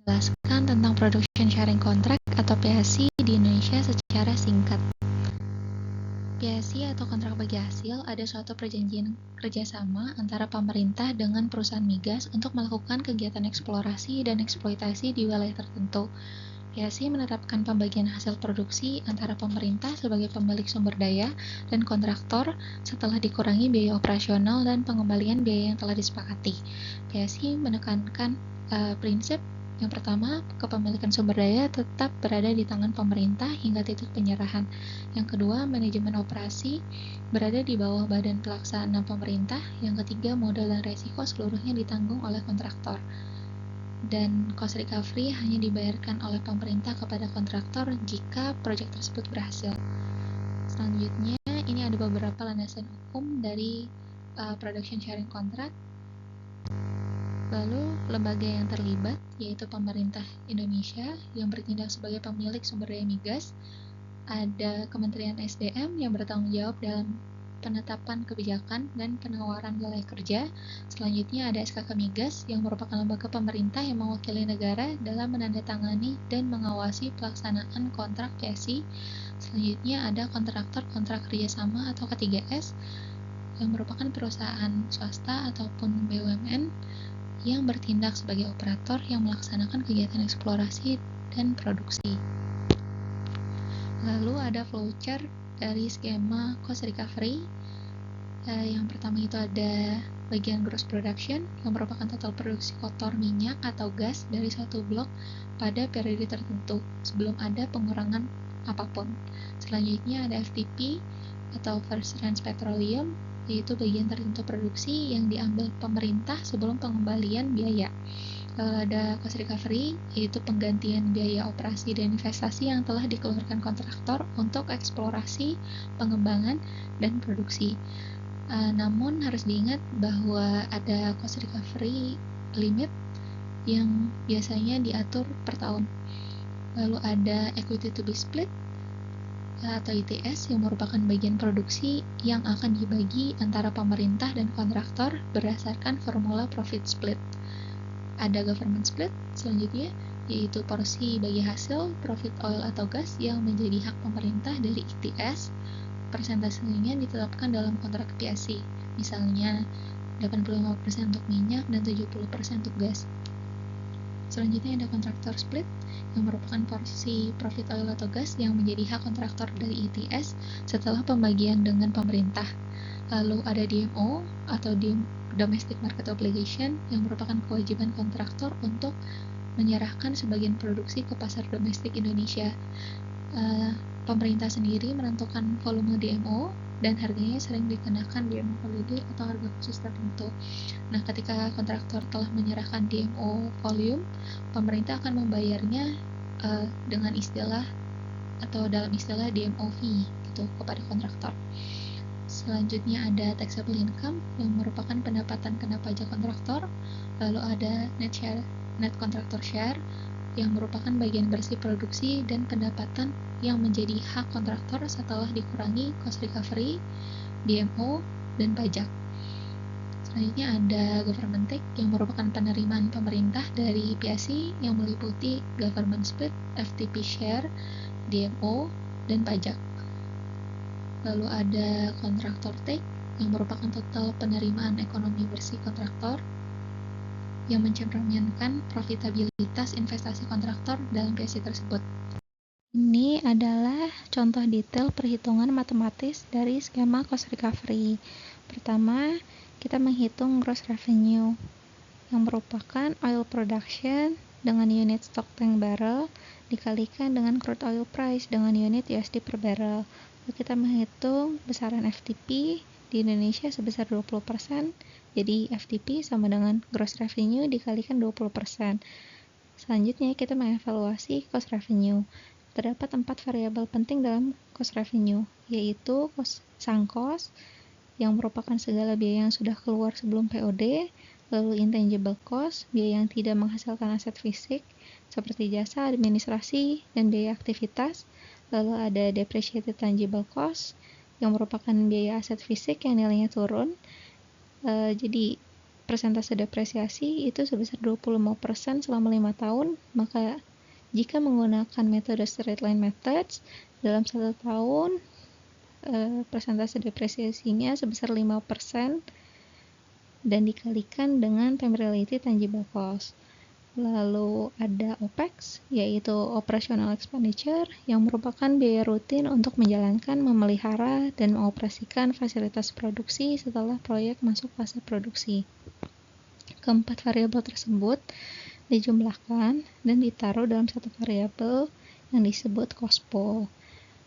Jelaskan tentang Production Sharing Contract atau PSC di Indonesia secara singkat. PSC atau kontrak bagi hasil ada suatu perjanjian kerjasama antara pemerintah dengan perusahaan migas untuk melakukan kegiatan eksplorasi dan eksploitasi di wilayah tertentu. PSC menetapkan pembagian hasil produksi antara pemerintah sebagai pemilik sumber daya dan kontraktor setelah dikurangi biaya operasional dan pengembalian biaya yang telah disepakati. PSC menekankan prinsip yang pertama, kepemilikan sumber daya tetap berada di tangan pemerintah hingga titik penyerahan. Yang kedua, manajemen operasi berada di bawah badan pelaksana pemerintah. Yang ketiga, modal dan resiko seluruhnya ditanggung oleh kontraktor. Dan cost recovery hanya dibayarkan oleh pemerintah kepada kontraktor jika proyek tersebut berhasil. Selanjutnya, ini ada beberapa landasan hukum dari production sharing contract. Lalu, lembaga yang terlibat, yaitu pemerintah Indonesia yang bertindak sebagai pemilik sumber daya migas, ada Kementerian SDM yang bertanggung jawab dalam penetapan kebijakan dan penawaran wilayah kerja. Selanjutnya ada SKK Migas yang merupakan lembaga pemerintah yang mewakili negara dalam menandatangani dan mengawasi pelaksanaan kontrak PSC. Selanjutnya ada kontraktor kontrak kerjasama atau K3S yang merupakan perusahaan swasta ataupun BUMN yang bertindak sebagai operator yang melaksanakan kegiatan eksplorasi dan produksi. Lalu ada flowchart dari skema cost recovery. Yang pertama itu ada bagian gross production yang merupakan total produksi kotor minyak atau gas dari suatu blok pada periode tertentu sebelum ada pengurangan apapun. Selanjutnya ada FTP atau First Range Petroleum, yaitu bagian tertentu produksi yang diambil pemerintah sebelum pengembalian biaya. Lalu ada cost recovery, yaitu penggantian biaya operasi dan investasi yang telah dikeluarkan kontraktor untuk eksplorasi, pengembangan, dan produksi. Namun harus diingat bahwa ada cost recovery limit yang biasanya diatur per tahun. Lalu ada equity to be split atau ETS yang merupakan bagian produksi yang akan dibagi antara pemerintah dan kontraktor berdasarkan formula profit split. Ada government split selanjutnya, yaitu porsi bagi hasil profit oil atau gas yang menjadi hak pemerintah dari ETS. Persentasenya ditetapkan dalam kontrak PSC, misalnya 85% untuk minyak dan 70% untuk gas. Selanjutnya ada kontraktor split yang merupakan porsi profit oil atau gas yang menjadi hak kontraktor dari ETS setelah pembagian dengan pemerintah. Lalu ada DMO atau Domestic Market Obligation yang merupakan kewajiban kontraktor untuk menyerahkan sebagian produksi ke pasar domestik Indonesia. Pemerintah sendiri menentukan volume DMO dan harganya sering dikenakan DMO holiday atau harga khusus tertentu. Nah, ketika kontraktor telah menyerahkan DMO volume, pemerintah akan membayarnya dengan istilah atau dalam istilah DMO fee gitu kepada kontraktor. Selanjutnya ada taxable income yang merupakan pendapatan kena pajak kontraktor. Lalu ada net contractor share yang merupakan bagian bersih produksi dan pendapatan yang menjadi hak kontraktor setelah dikurangi cost recovery, DMO, dan pajak. Selanjutnya ada government take yang merupakan penerimaan pemerintah dari PSC yang meliputi government split, FTP share, DMO, dan pajak. Lalu ada contractor take yang merupakan total penerimaan ekonomi bersih kontraktor yang mencerminkan profitabilitas investasi kontraktor dalam PSC tersebut. Ini adalah contoh detail perhitungan matematis dari skema cost recovery. Pertama, kita menghitung gross revenue yang merupakan oil production dengan unit stock tank barrel dikalikan dengan crude oil price dengan unit USD per barrel. Lalu kita menghitung besaran FTP di Indonesia sebesar 20%. Jadi FTP sama dengan gross revenue dikalikan 20%. Selanjutnya kita mengevaluasi cost revenue. Terdapat 4 variabel penting dalam cost revenue, yaitu sunk cost yang merupakan segala biaya yang sudah keluar sebelum POD, lalu intangible cost, biaya yang tidak menghasilkan aset fisik seperti jasa, administrasi, dan biaya aktivitas, lalu ada depreciated tangible cost yang merupakan biaya aset fisik yang nilainya turun. Jadi persentase depresiasi itu sebesar 25% selama 5 tahun, maka jika menggunakan metode straight line methods, dalam 1 tahun persentase depresiasinya sebesar 5% dan dikalikan dengan temporality tangible cost. Lalu ada OPEX, yaitu operational expenditure, yang merupakan biaya rutin untuk menjalankan, memelihara, dan mengoperasikan fasilitas produksi setelah proyek masuk fase produksi. Keempat variabel tersebut dijumlahkan dan ditaruh dalam satu variabel yang disebut cost pool.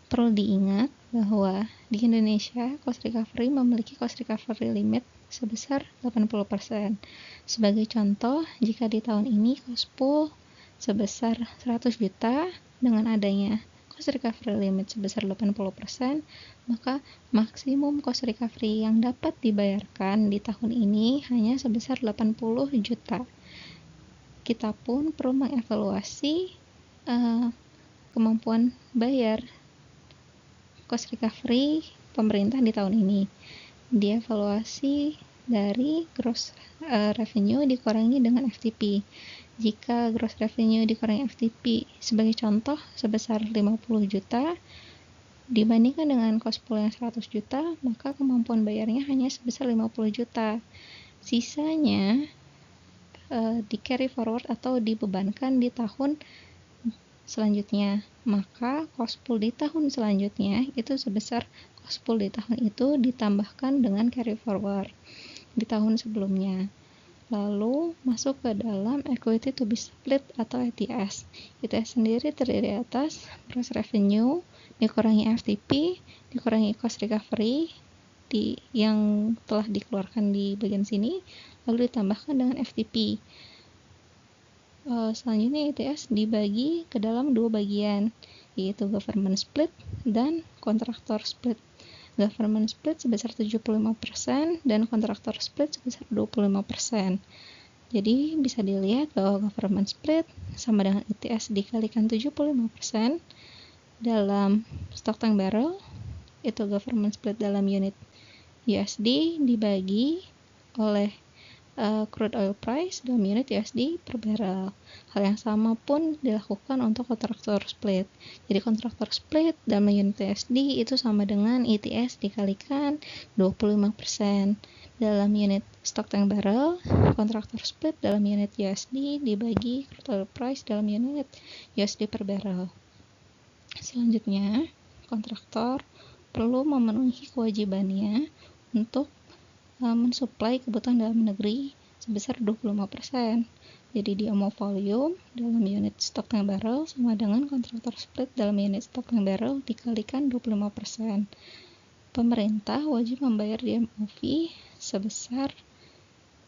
Perlu diingat bahwa di Indonesia, cost recovery memiliki cost recovery limit sebesar 80%. Sebagai contoh, jika di tahun ini cost pool sebesar 100 juta dengan adanya cost recovery limit sebesar 80%, maka maksimum cost recovery yang dapat dibayarkan di tahun ini hanya sebesar 80 juta. Kita pun perlu mengevaluasi kemampuan bayar cost recovery pemerintah di tahun ini. Dievaluasi dari gross revenue dikurangi dengan FTP. Jika gross revenue dikurangi FTP sebagai contoh sebesar 50 juta dibandingkan dengan cost pool yang 100 juta, maka kemampuan bayarnya hanya sebesar 50 juta. Sisanya di carry forward atau dibebankan di tahun selanjutnya. Maka cost pool di tahun selanjutnya itu sebesar cost pool di tahun itu ditambahkan dengan carry forward di tahun sebelumnya. Lalu masuk ke dalam equity to be split atau ETS. ETS sendiri terdiri atas gross revenue dikurangi FTP dikurangi cost recovery yang telah dikeluarkan di bagian sini, lalu ditambahkan dengan FTP. Selanjutnya ETS dibagi ke dalam 2 bagian, yaitu government split dan kontraktor split. Government split sebesar 75% dan kontraktor split sebesar 25%. Jadi bisa dilihat bahwa government split sama dengan ETS dikalikan 75% dalam stock tank barrel, itu government split dalam unit USD dibagi oleh crude oil price dalam unit USD per barrel. Hal yang sama pun dilakukan untuk kontraktor split. Jadi kontraktor split dalam unit USD itu sama dengan ETS dikalikan 25% dalam unit stock tank barrel. Kontraktor split dalam unit USD dibagi crude oil price dalam unit USD per barrel. Selanjutnya, kontraktor perlu memenuhi kewajibannya untuk mensuplai kebutuhan dalam negeri sebesar 25%. Jadi DMO volume dalam unit stok tank barrel sama dengan kontraktor split dalam unit stok tank barrel dikalikan 25%. Pemerintah wajib membayar DMO fee sebesar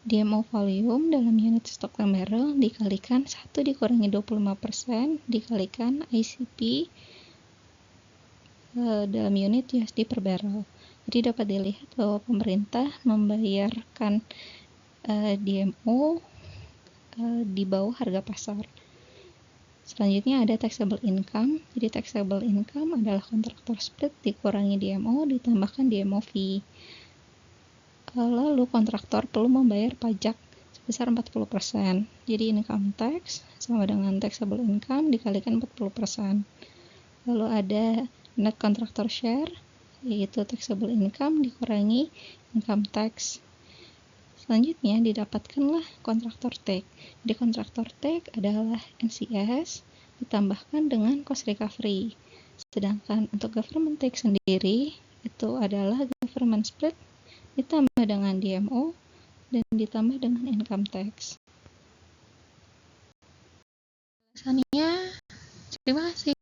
DMO volume dalam unit stok tank barrel dikalikan 1 dikurangi 25% dikalikan ICP dalam unit USD per barrel. Jadi dapat dilihat bahwa pemerintah membayarkan DMO di bawah harga pasar. Selanjutnya ada taxable income. Jadi taxable income adalah kontraktor split dikurangi DMO ditambahkan DMO fee. Lalu kontraktor perlu membayar pajak sebesar 40%. Jadi income tax sama dengan taxable income dikalikan 40%. Lalu ada net contractor share, yaitu taxable income dikurangi income tax. Selanjutnya didapatkanlah kontraktor take. Jadi kontraktor take adalah NCS ditambahkan dengan cost recovery. Sedangkan untuk government take sendiri itu adalah government split ditambah dengan DMO dan ditambah dengan income tax. Alasannya, terima kasih.